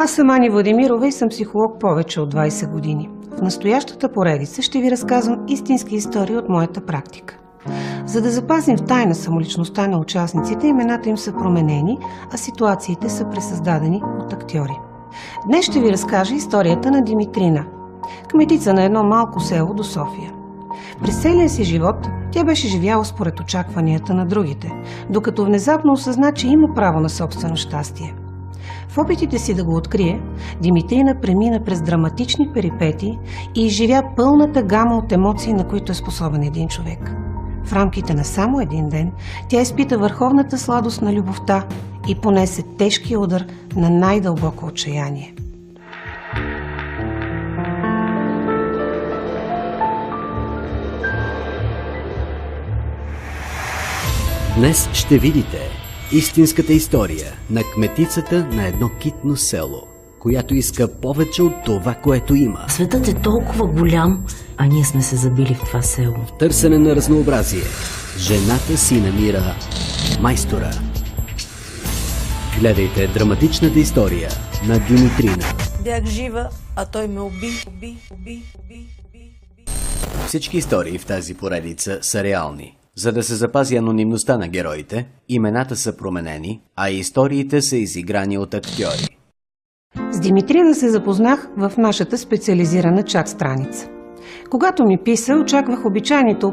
Аз съм Ани Владимирова и съм психолог повече от 20 години. В настоящата поредица ще ви разказвам истински истории от моята практика. За да запазим в тайна самоличността на участниците, имената им са променени, а ситуациите са пресъздадени от актьори. Днес ще ви разкажа историята на Димитрина, кметица на едно малко село до София. През целия си живот тя беше живяла според очакванията на другите, докато внезапно осъзна, че има право на собствено щастие. В опитите си да го открие, Димитрина премина през драматични перипетии и изживя пълната гама от емоции, на които е способен един човек. В рамките на само един ден тя изпита върховната сладост на любовта и понесе тежкия удар на най-дълбоко отчаяние. Днес ще видите истинската история на кметицата на едно китно село, която иска повече от това, което има. Светът е толкова голям, а ние сме се забили в това село. В търсене на разнообразие, жената си намира майстора. Гледайте драматичната история на Димитрина. Бях жива, а той ме уби. Всички истории в тази поредица са реални. За да се запази анонимността на героите, имената са променени, а историите са изиграни от актьори. С Димитрина се запознах в нашата специализирана чат страница. Когато ми писа, очаквах обичайните